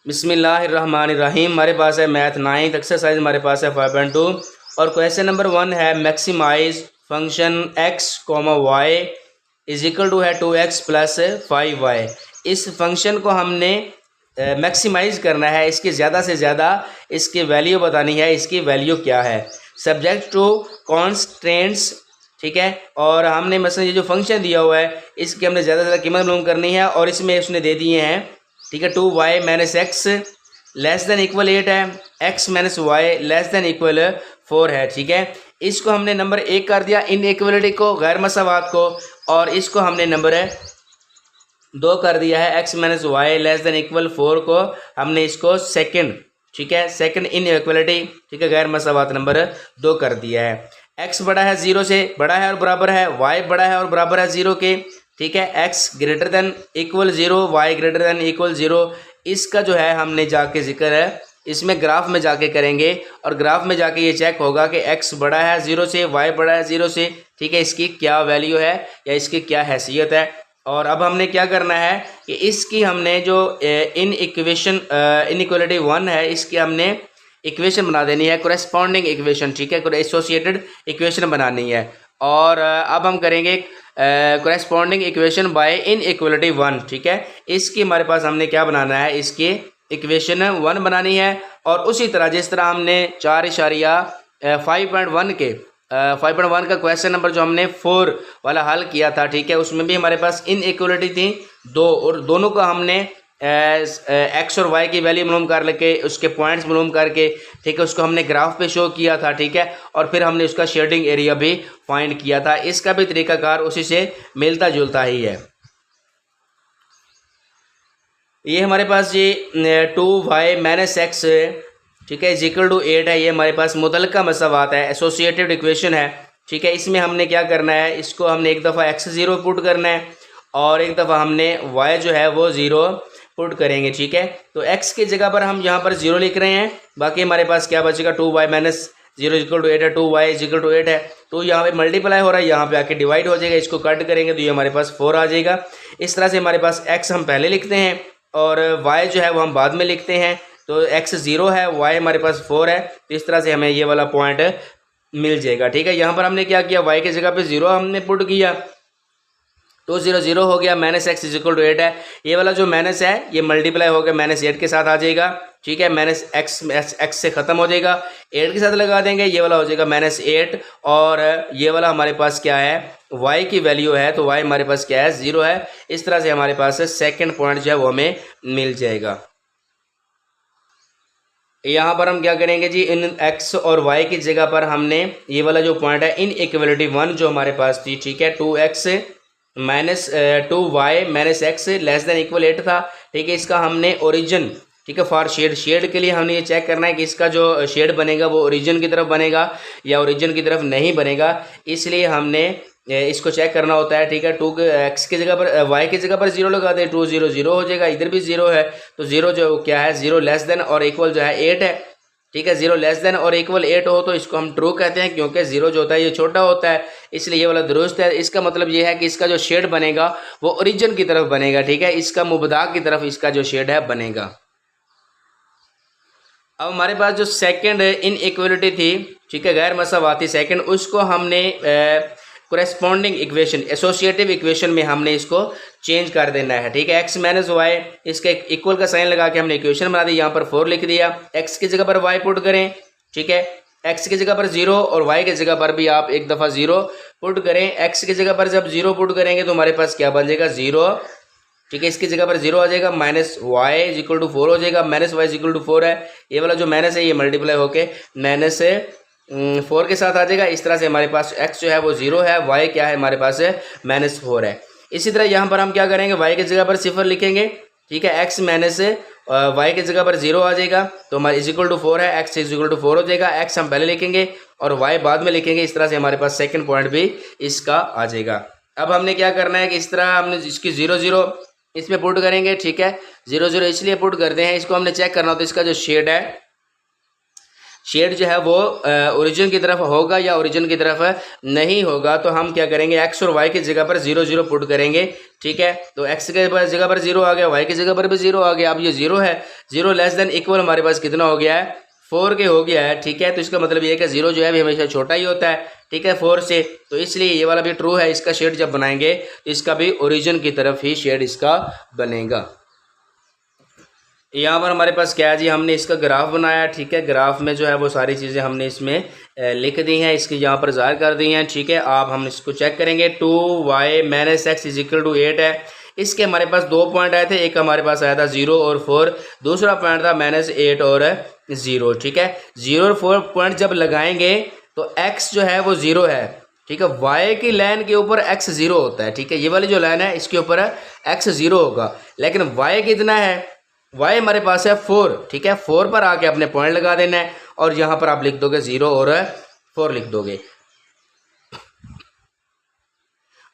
बिस्मिल्लाहिर्रहमानिर्रहीम। हमारे पास है मैथ 9 एक्सरसाइज, हमारे पास है 5.2 और क्वेश्चन नंबर 1 है maximize function x comma y is equal to है 2x प्लस 5y। इस फंक्शन को हमने मैक्सिमाइज करना है, इसकी ज़्यादा से ज़्यादा इसकी वैल्यू बतानी है, इसकी वैल्यू क्या है सब्जेक्ट टू कॉन्स्टेंट्स। ठीक है, और हमने मसलन ये जो फंक्शन दिया हुआ है इसकी हमने ज़्यादा से ज़्यादा कीमत मालूम करनी है और इसमें उसने दे दिए हैं। ठीक है, 2y minus x less than equal 8 है, x minus y less than equal 4 है। ठीक है, इसको हमने नंबर 1 कर दिया, इन इक्वलिटी को, गैर मसावात को, और इसको हमने नंबर 2 कर दिया है, x minus y less than equal 4 को हमने इसको सेकंड, ठीक है, सेकंड इन इक्वलिटी, ठीक है, गैर मसावात नंबर 2 कर दिया है। x बड़ा है 0 से, बड़ा है और बराबर है, y बड़ा है और बराबर है 0 के। ठीक है, x greater than equal 0, y greater than equal 0। इसका जो है हमने जाके जिक्र है इसमें ग्राफ में जाके करेंगे और ग्राफ में जाके ये चेक होगा कि x बड़ा है 0 से, y बड़ा है 0 से। ठीक है, इसकी क्या वैल्यू है या इसकी क्या हैसियत है। और अब हमने क्या करना है कि इसकी हमने जो इनइक्वालिटी 1 है इसकी हमने इक्वेशन बना देनी है, कोरेस्पॉन्डिंग इक्वेशन। ठीक है, एसोसिएटेड इक्वेशन बनानी है। और अब हम करेंगे कोरेस्पॉन्डिंग इक्वेशन बाय इनइक्वालिटी 1। ठीक है, इसकी हमारे पास हमने क्या बनाना है, इसकी इक्वेशन 1 बनानी है। और उसी तरह जिस तरह हमने 4.5.1 के 5.1 का क्वेश्चन नंबर जो हमने 4 वाला हल किया था, ठीक है, उसमें भी हमारे पास इनइक्वालिटी थी 2 और दोनों का हमने एक्स और वाई की वैल्यू मालूम कर लेके उसके पॉइंट्स मालूम करके, ठीक है, उसको हमने ग्राफ पे शो किया था। ठीक है, और फिर हमने उसका शेडिंग एरिया भी फाइंड किया था। इसका भी तरीकाकार उसी से मिलता जुलता ही है। ये हमारे पास ये 2y माइनस एक्स, ठीक है, इज इक्वल टू 8 है। ये हमारे पास मुतलका मसावात है, एसोसिएटेड इक्वेशन है। ठीक है, इसमें हमने क्या करना है, इसको हमने एक दफ़ा x 0 पुट करना है और एक दफ़ा हमने y जो है वो 0 पुट करेंगे। ठीक है, तो x की जगह पर हम यहाँ पर 0 लिख रहे हैं, बाकी हमारे पास क्या बचेगा, 2y माइनस 0 इक्वल टू 8 है, 2y इज इक्वल टू 8 है। तो यहाँ पे मल्टीप्लाई हो रहा है, यहाँ पे आके डिवाइड हो जाएगा, इसको कट करेंगे तो ये हमारे पास 4 आ जाएगा। इस तरह से हमारे पास x हम पहले लिखते हैं और y जो है वो हम बाद में लिखते हैं। तो x 0 है, y हमारे पास 4 है, तो इस तरह से हमें ये वाला पॉइंट मिल जाएगा। ठीक है, यहाँ पर हमने क्या किया, y की जगह पे 0 हमने पुट किया तो 0 0 हो गया, minus x is equal to 8 है। ये वाला जो माइनस है ये मल्टीप्लाई होकर माइनस 8 के साथ आ जाएगा। ठीक है, माइनस एक्स से ख़त्म हो जाएगा, 8 के साथ लगा देंगे, ये वाला हो जाएगा माइनस 8। और ये वाला हमारे पास क्या है, y की वैल्यू है, तो y हमारे पास क्या है, 0 है। इस तरह से हमारे पास सेकेंड पॉइंट जो है वो हमें मिल जाएगा। यहाँ पर हम क्या करेंगे जी, इन x और y की जगह पर हमने ये वाला जो पॉइंट है इन इक्वलिटी 1 जो हमारे पास थी, ठीक है, 2x minus 2y minus x less than equal 8 था। ठीक है, इसका हमने ओरिजिन, ठीक है, फॉर शेड के लिए हमने ये चेक करना है कि इसका जो शेड बनेगा वो ओरिजिन की तरफ बनेगा या ओरिजिन की तरफ नहीं बनेगा, इसलिए हमने इसको चेक करना होता है। ठीक है, 2x की जगह पर y की जगह पर 0 लगा दें, 2 0 0 हो जाएगा, इधर भी 0 है तो 0 जो क्या है, 0 लेस देन और इक्वल जो है 8 है। ठीक है, 0 लेस देन और इक्वल 8 हो तो इसको हम ट्रू कहते हैं, क्योंकि 0 जो होता है ये छोटा होता है, इसलिए ये वाला दुरुस्त है। इसका मतलब ये है कि इसका जो शेड बनेगा वो ओरिजिन की तरफ बनेगा। ठीक है, इसका मुबदा की तरफ इसका जो शेड है बनेगा। अब हमारे पास जो सेकंड इन इक्वलिटी थी, ठीक है, गैर मसावाती सेकंड, उसको हमने कोरेस्पॉन्डिंग इक्वेशन, एसोसिएटिव इक्वेशन में हमने इसको चेंज कर देना है। ठीक है, x माइनस वाई, इसके इक्वल का साइन लगा के हमने इक्वेशन बना दी, यहाँ पर 4 लिख दिया, x की जगह पर y पुट करें। ठीक है, x की जगह पर 0 और y की जगह पर भी आप एक दफ़ा 0 पुट करें। x की जगह पर जब 0 पुट करेंगे तो हमारे पास क्या बन जाएगा, 0। ठीक है, इसकी जगह पर 0 आ जाएगा, minus y is equal to 4 हो जाएगा, minus y is equal to 4 है। ये वाला जो माइनस है ये मल्टीप्लाई होके माइनस 4 के साथ आ जाएगा। इस तरह से हमारे पास x जो है वो 0 है, y क्या है हमारे पास माइनस 4 है। इसी तरह यहाँ पर हम क्या करेंगे, y की जगह पर 0 लिखेंगे। ठीक है, x माइनस y की जगह पर 0 आ जाएगा तो हमारे इज इक्वल टू 4 है, x इज इक्वल टू 4 हो जाएगा। x हम पहले लिखेंगे और y बाद में लिखेंगे, इस तरह से हमारे पास सेकंड पॉइंट भी इसका आ जाएगा। अब हमने क्या करना है कि इस तरह हमने इसकी 0 0 इसमें पुट करेंगे। ठीक है, 0 0 इसलिए पुट करते हैं, इसको हमने चेक करना होता है इसका जो शेड है शेड जो है वो ओरिजिन की तरफ होगा या ओरिजिन की तरफ नहीं होगा, तो हम क्या करेंगे, एक्स और वाई की जगह पर 0 0 पुट करेंगे। ठीक है, तो एक्स के जगह पर 0 आ गया, वाई की जगह पर भी 0 आ गया। अब ये 0 है, 0 लेस देन इक्वल हमारे पास कितना हो गया है, 4 के हो गया है। ठीक है, तो इसका मतलब ये है कि 0 जो है भी हमेशा छोटा ही होता है। ठीक है, 4 से, तो इसलिए ये वाला भी ट्रू है। इसका शेड जब बनाएंगे तो इसका भी ओरिजिन की तरफ ही शेड इसका बनेगा। यहाँ पर हमारे पास क्या है जी, हमने इसका ग्राफ बनाया। ठीक है, ग्राफ में जो है वो सारी चीज़ें हमने इसमें लिख दी हैं, इसकी यहाँ पर ज़ाहिर कर दी हैं। ठीक है, आप हम इसको चेक करेंगे। 2y - x = 8 है। इसके हमारे पास 2 पॉइंट आए थे, एक हमारे पास आया था 0 और 4, दूसरा पॉइंट था -8 और 0। ठीक है, 0 और 4 पॉइंट जब लगाएंगे तो x जो है वो 0 है। ठीक है, y की लाइन के ऊपर x 0 होता है। ठीक है, ये वाली जो लाइन है इसके ऊपर x 0 होगा, लेकिन y कितना है, y हमारे पास है 4। ठीक है, 4 पर आके अपने पॉइंट लगा देना है और यहाँ पर आप लिख दोगे 0 और 4 लिख दोगे।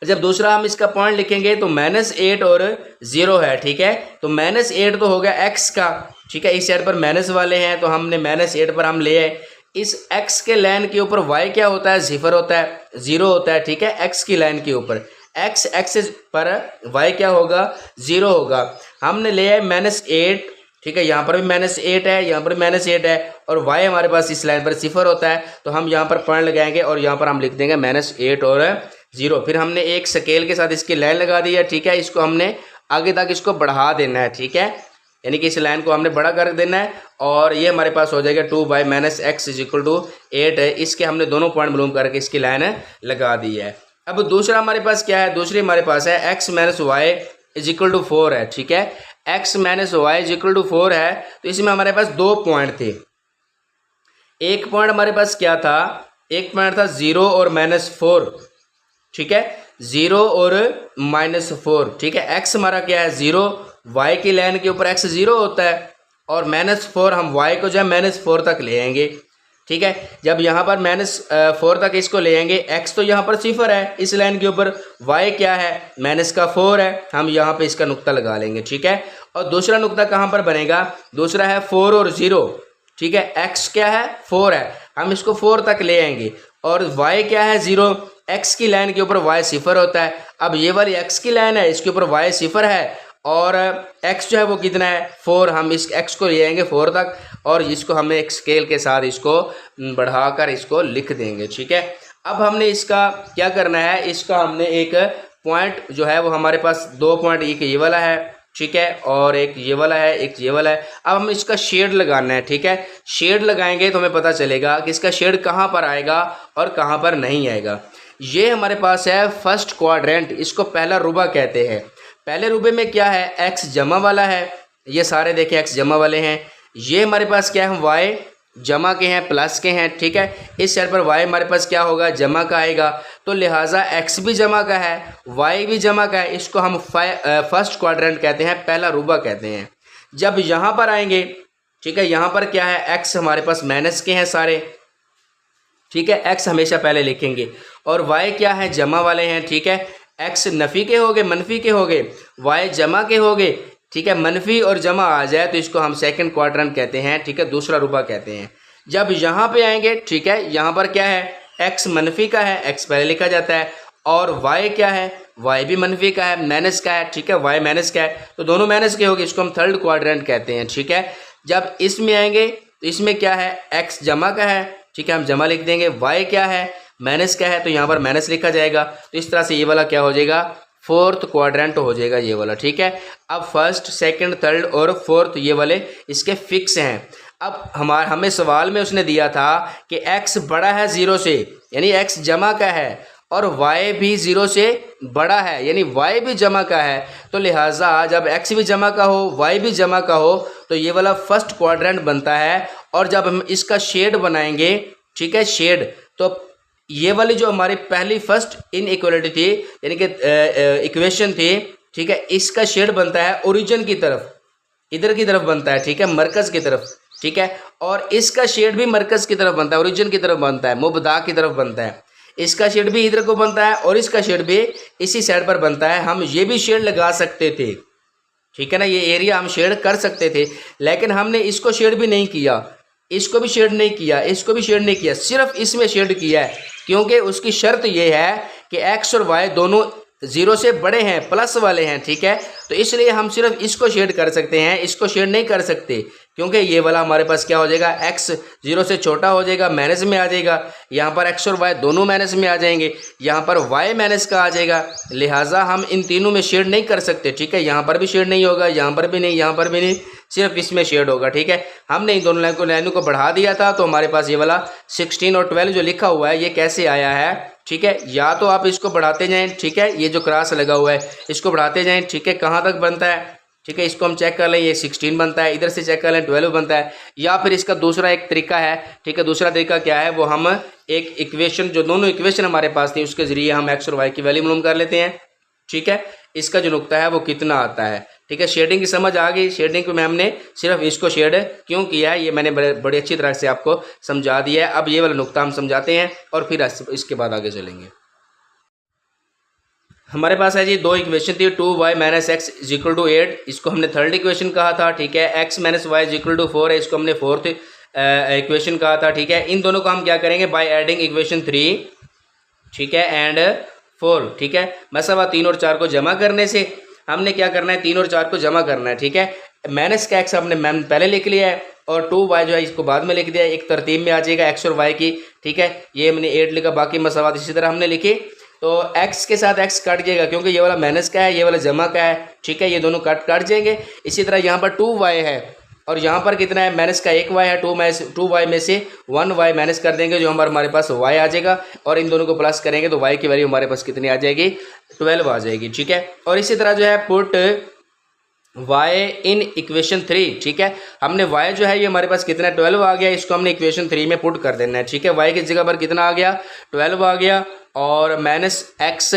जब दूसरा हम इसका पॉइंट लिखेंगे तो -8 और 0 है। ठीक है, तो -8 तो हो गया x का। ठीक है, इस साइड पर माइनस वाले हैं तो हमने -8 पर हम ले आए। इस x के लाइन के ऊपर y क्या होता है, 0 होता है, 0 होता है। ठीक है, x की लाइन के ऊपर x एक्सिस पर y क्या होगा, 0 होगा। हमने ले आए -8। ठीक है, यहाँ पर भी -8 है, यहाँ पर भी -8 है और y हमारे पास इस लाइन पर 0 होता है, तो हम यहाँ पर पॉइंट लगाएंगे और यहाँ पर हम लिख देंगे -8 और 0। फिर हमने एक स्केल के साथ इसकी लाइन लगा दी है। ठीक है, इसको हमने आगे तक इसको बढ़ा देना है। ठीक है, यानी कि इस लाइन को हमने बड़ा कर देना है और ये हमारे पास हो जाएगा 2y - x = 8 है। इसके हमने दोनों पॉइंट मालूम करके इसकी लाइन लगा दी है। अब दूसरा हमारे पास क्या है, दूसरी हमारे पास है x - y = 4 है। ठीक है, x - y = 4 है, तो इसमें हमारे पास 2 पॉइंट थे। एक पॉइंट हमारे पास क्या था, एक पॉइंट था 0 और -4। ठीक है, 0 और -4। ठीक है, x हमारा क्या है, 0, y की लाइन के ऊपर x 0 होता है और -4 हम y को जो है -4 तक ले आएंगे। ठीक है, जब यहाँ पर -4 तक इसको ले आएंगे, x तो यहाँ पर 0 है इस लाइन के ऊपर, y क्या है, -4 है, हम यहाँ पे इसका नुक्ता लगा लेंगे। ठीक है, और दूसरा नुक्ता कहाँ पर बनेगा, दूसरा है 4 और 0। ठीक है, x क्या है, 4 है, हम इसको 4 तक ले आएंगे और y क्या है, 0, x की लाइन के ऊपर y 0 होता है। अब ये वाली x की लाइन है, इसके ऊपर y 0 है और x जो है वो कितना है, 4, हम इस x को ले आएंगे 4 तक और इसको हमें एक स्केल के साथ इसको बढ़ाकर इसको लिख देंगे। ठीक है, अब हमने इसका क्या करना है, इसका हमने एक पॉइंट जो है वो हमारे पास 2 पॉइंट, एक ये वाला है। ठीक है, और एक ये वाला है, एक ये वाला है। अब हम इसका शेड लगाना है। ठीक है, शेड लगाएंगे तो हमें पता चलेगा कि इसका शेड कहाँ पर आएगा और कहाँ पर नहीं आएगा। ये हमारे पास है फर्स्ट क्वाड्रेंट, इसको पहला रुबा कहते हैं। पहले रुबे में क्या है, x जमा वाला है, ये सारे देखें x जमा वाले हैं। ये हमारे पास क्या है, y जमा के हैं, प्लस के हैं। ठीक है, इस साइड पर y हमारे पास क्या होगा, जमा का आएगा, तो लिहाजा x भी जमा का है, y भी जमा का है। इसको हम फर्स्ट क्वाड्रेंट कहते हैं, पहला रुबा कहते हैं। जब यहाँ पर आएंगे, ठीक है, यहाँ पर क्या है, x हमारे पास माइनस के हैं सारे। ठीक है, x हमेशा पहले लिखेंगे और y क्या है, जमा वाले हैं। ठीक है, x नफ़ी के हो गए, मनफी के हो गए, y जमा के हो गए। ठीक है, मनफी और जमा आ जाए तो इसको हम सेकंड क्वाड्रेंट कहते हैं। ठीक है, दूसरा रुबा कहते हैं। जब यहाँ पे आएंगे, ठीक है, यहाँ पर क्या है, x मनफी का है, x पहले लिखा जाता है और y क्या है, y भी मनफी का है, माइनस का है। ठीक है, y माइनस का है, तो दोनों माइनस के हो गए, इसको हम थर्ड क्वाड्रेंट कहते हैं। ठीक है, जब इसमें आएंगे तो इसमें क्या है, x जमा का है। ठीक है, हम जमा लिख देंगे, y क्या है, माइनस का है, तो यहाँ पर माइनस लिखा जाएगा। तो इस तरह से ये वाला क्या हो जाएगा, फोर्थ क्वाड्रेंट हो जाएगा ये वाला। ठीक है, अब फर्स्ट, सेकंड, थर्ड और फोर्थ ये वाले इसके फिक्स हैं। अब हमें सवाल में उसने दिया था कि x बड़ा है 0 से, यानी x जमा का है, और y भी 0 से बड़ा है, यानी y भी जमा का है। तो लिहाजा जब x भी जमा का हो, y भी जमा का हो, तो ये वाला फर्स्ट क्वाड्रेंट बनता है। और जब हम इसका शेड बनाएंगे, ठीक है, शेड, तो ये वाली जो हमारी पहली फर्स्ट इनइक्वालिटी थी, यानी कि इक्वेशन थी, ठीक है, इसका शेड बनता है ओरिजिन की तरफ, इधर की तरफ बनता है। ठीक है, मरकज़ की तरफ। ठीक है, और इसका शेड भी मरकज़ की तरफ बनता है, ओरिजिन की तरफ बनता है, मुबदा की तरफ बनता है। इसका शेड भी इधर को बनता है और इसका शेड भी इसी साइड पर बनता है। हम ये भी शेड लगा सकते थे, ठीक है ना, ये एरिया हम शेड कर सकते थे, लेकिन हमने इसको शेड भी नहीं किया। इसको भी शेड नहीं किया, इसको भी शेड नहीं किया, सिर्फ इसमें शेड किया है, क्योंकि उसकी शर्त ये है कि एक्स और वाई दोनों जीरो से बड़े हैं, प्लस वाले हैं, ठीक है। तो इसलिए हम सिर्फ इसको शेड कर सकते हैं, इसको शेड नहीं कर सकते, क्योंकि ये वाला हमारे पास क्या हो जाएगा, एक्स जीरो से छोटा हो जाएगा, माइनस में आ जाएगा, यहाँ पर एक्स और वाई दोनों माइनस में आ जाएंगे, यहाँ पर वाई माइनस का आ जाएगा, लिहाजा हम इन तीनों में शेड नहीं कर सकते, ठीक है। यहाँ पर भी शेड नहीं होगा, यहाँ पर भी नहीं, यहाँ पर भी नहीं, सिर्फ इसमें शेड होगा, ठीक है। हमने इन दोनों लाइनों को बढ़ा दिया था, तो हमारे पास ये वाला 16 और 12 जो लिखा हुआ है ये कैसे आया है, ठीक है। या तो आप इसको बढ़ाते जाएं, ठीक है, ये जो क्रॉस लगा हुआ है इसको बढ़ाते जाएं, ठीक है, कहाँ तक बनता है, ठीक है, इसको हम चेक कर लें, ये 16 बनता है, इधर से चेक कर लें 12 बनता है। या फिर इसका दूसरा एक तरीका है, ठीक है, दूसरा तरीका क्या है, वो हम एक इक्वेशन, जो दोनों इक्वेशन हमारे पास थी उसके ज़रिए हम एक्स और वाई की वैल्यू मालूम कर लेते हैं, ठीक है। इसका जो नुक्ता है वो कितना आता है, ठीक है। शेडिंग की समझ आ गई, शेडिंग में हमने सिर्फ इसको शेड क्यों किया है ये मैंने बड़ी अच्छी तरह से आपको समझा दिया है। अब ये वाला नुक्ता हम समझाते हैं और फिर इसके बाद आगे चलेंगे। हमारे पास है जी दो इक्वेशन थी, 2y minus x is equal to 8, इसको हमने थर्ड इक्वेशन कहा था, ठीक है। x minus y is equal to 4 है, इसको हमने फोर्थ इक्वेशन कहा था, ठीक है। इन दोनों को हम क्या करेंगे, बाय एडिंग इक्वेशन 3, ठीक है, एंड 4, ठीक है। मसला 3 और 4 को जमा करने से हमने क्या करना है, 3 और 4 को जमा करना है, ठीक है। माइनस का एक्स हमने पहले लिख लिया है और 2y जो है इसको बाद में लिख दिया, एक तरतीब में आ जाएगा एक्स और वाई की, ठीक है। ये हमने 8 लिखा, बाकी मसला इसी तरह हमने लिखे, तो x के साथ x कट जाएगा, क्योंकि ये वाला माइनस का है, ये वाला जमा का है, ठीक है, ये दोनों कट जाएंगे। इसी तरह यहाँ पर 2y है और यहाँ पर कितना है, माइनस का 1y है, 2y में से 1y माइनस कर देंगे, जो हमारे पास y आ जाएगा, और इन दोनों को प्लस करेंगे तो y की वैल्यू हमारे पास कितनी आ जाएगी, 12 आ जाएगी, ठीक है। और इसी तरह जो है पुट y इन इक्वेशन 3, ठीक है। हमने y जो है ये हमारे पास कितना 12 आ गया, इसको हमने इक्वेशन 3 में पुट कर देना है, ठीक है। y की जगह पर कितना आ गया, 12 आ गया, और माइनस एक्स,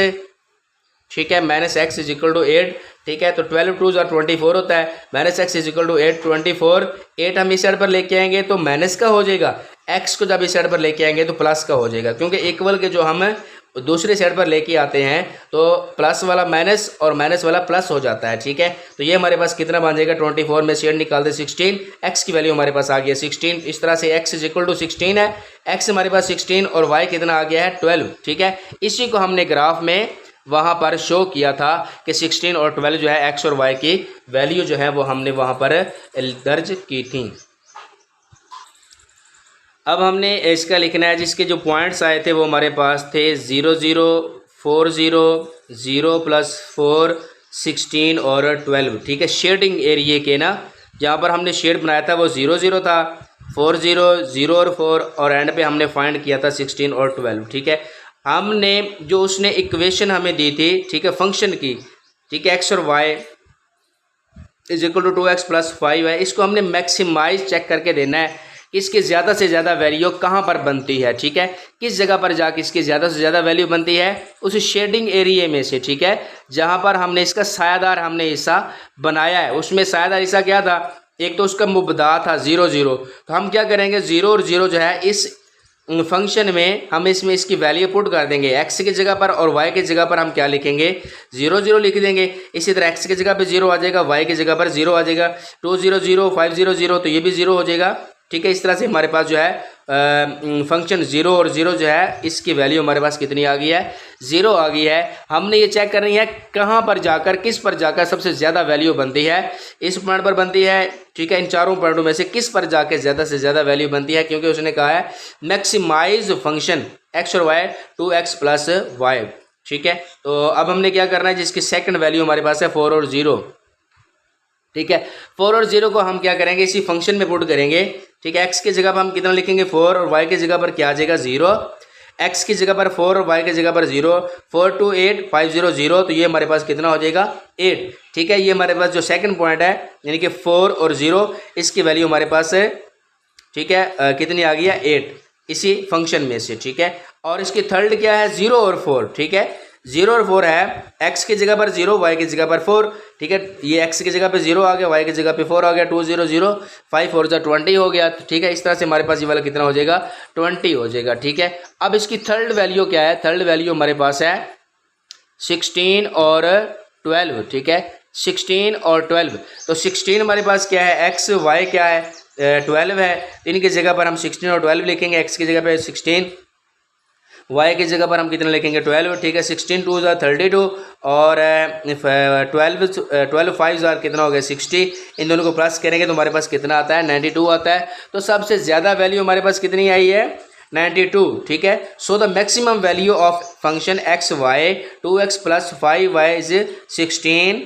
ठीक है, minus x is equal to 8, ठीक है। तो 12 2 24 होता है, minus x is equal to 8 24, 8 हम इस साइड पर लेके आएंगे तो माइनस का हो जाएगा, एक्स को जब इस साइड पर लेके आएंगे तो प्लस का हो जाएगा, क्योंकि इक्वल के जो हम दूसरे साइड पर लेके आते हैं तो प्लस वाला माइनस और माइनस वाला प्लस हो जाता है, ठीक है। तो ये हमारे पास कितना बन जाएगा, 24 में शेड निकाल दे 16, एक्स की वैल्यू हमारे पास आ गया 16, इस तरह से एक्स इज इक्वल टू 16 है, एक्स हमारे पास 16 और वाई कितना आ गया है 12, ठीक है। इसी को हमने ग्राफ में वहाँ पर शो किया था कि 16 और 12 जो है एक्स और वाई की वैल्यू जो है वो हमने वहाँ पर दर्ज की थी। अब हमने इसका लिखना है, जिसके जो पॉइंट्स आए थे वो हमारे पास थे 0 0 4 0 0 प्लस 4 16 और 12, ठीक है। शेडिंग एरिए के ना जहाँ पर हमने शेड बनाया था वो 0 0 था, 4 0 0 और 4, और एंड पे हमने फाइंड किया था 16 और 12, ठीक है। हमने जो उसने इक्वेशन हमें दी थी, ठीक है, फंक्शन की, ठीक है, एक्स और y is equal to 2x plus 5 है, इसको हमने मैक्सिमाइज चेक करके देना है, इसकी ज़्यादा से ज़्यादा वैल्यू कहाँ पर बनती है, ठीक है, किस जगह पर जाके इसकी ज़्यादा से ज़्यादा वैल्यू बनती है, उस शेडिंग एरिए में से, ठीक है, जहाँ पर हमने इसका सायादार हमने हिस्सा बनाया है। उसमें सायादार हिस्सा क्या था, एक तो उसका मुबदा था 0 0, तो हम क्या करेंगे 0 और 0 जो है इस फंक्शन में हम इसमें इसकी वैल्यू पुट कर देंगे, x की जगह पर, और y की जगह पर हम क्या लिखेंगे 0 0 लिख देंगे। इसी तरह x की जगह पर 0 आ जाएगा, y की जगह पर 0 आ जाएगा, 2 0 0 5 0 0, तो ये भी 0 हो जाएगा, ठीक है। इस तरह से हमारे पास जो है फंक्शन 0 और 0 जो है इसकी वैल्यू हमारे पास कितनी आ गई है, 0 आ गई है। हमने ये चेक करनी है कहाँ पर जाकर, किस पर जाकर सबसे ज़्यादा वैल्यू बनती है, इस पॉइंट पर बनती है, ठीक है। इन चारों पॉइंटों में से किस पर जाकर ज़्यादा से ज़्यादा वैल्यू बनती है, क्योंकि उसने कहा है मैक्सिमाइज फंक्शन एक्स और वाई 2x प्लस वाई, ठीक है। तो अब हमने क्या करना है, जिसकी सेकंड वैल्यू हमारे पास है 4 और 0, ठीक है। 4 और 0 को हम क्या करेंगे, इसी फंक्शन में पुट करेंगे, ठीक है। x की जगह पर हम कितना लिखेंगे 4, और y की जगह पर क्या आ जाएगा 0, x की जगह पर 4 और y की जगह पर 0, 4 2 8 5 0 0, तो ये हमारे पास कितना हो जाएगा 8, ठीक है। ये हमारे पास जो सेकंड पॉइंट है यानी कि 4 और 0, इसकी वैल्यू हमारे पास है, ठीक है, कितनी आ गई है 8 इसी फंक्शन में से, ठीक है। और इसकी थर्ड क्या है 0 और 4, ठीक है, 0 और 4 है, x की जगह पर 0, y की जगह पर 4, ठीक है। ये x की जगह पे 0 आ गया, y की जगह पे 4 आ गया, 2 0 0 5 4 20 हो गया, ठीक है। इस तरह से हमारे पास ये वाला कितना हो जाएगा 20 हो जाएगा, ठीक है। अब इसकी थर्ड वैल्यू क्या है, थर्ड वैल्यू हमारे पास है 16 और 12, ठीक है, 16 और 12। तो 16 हमारे पास क्या है, x, y क्या है 12 है, तो इनकी जगह पर हम 16 और 12 लिखेंगे। एक्स की जगह पे 16, वाई की जगह पर हम कितना लिखेंगे 12, ठीक है। 16 2 ज़ार 32 और 12 5 ज़ार कितना हो गया 60। इन दोनों को प्लस करेंगे तो हमारे पास कितना आता है 92 आता है। तो सबसे ज़्यादा वैल्यू हमारे पास कितनी आई है 92, ठीक है। So the maximum value of function x y 2x + 5y is 16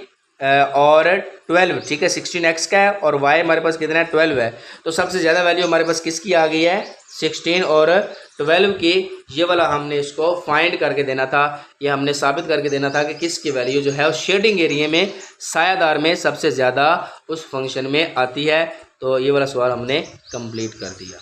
और 12, ठीक है। 16x का है और y हमारे पास कितना है 12 है। तो सबसे ज़्यादा वैल्यू हमारे पास किसकी आ गई है 16 और 12 की। ये वाला हमने इसको फाइंड करके देना था, ये हमने साबित करके देना था कि किसकी वैल्यू जो है उस शेडिंग एरिया में सायादार में सबसे ज़्यादा उस फंक्शन में आती है। तो ये वाला सवाल हमने कंप्लीट कर दिया।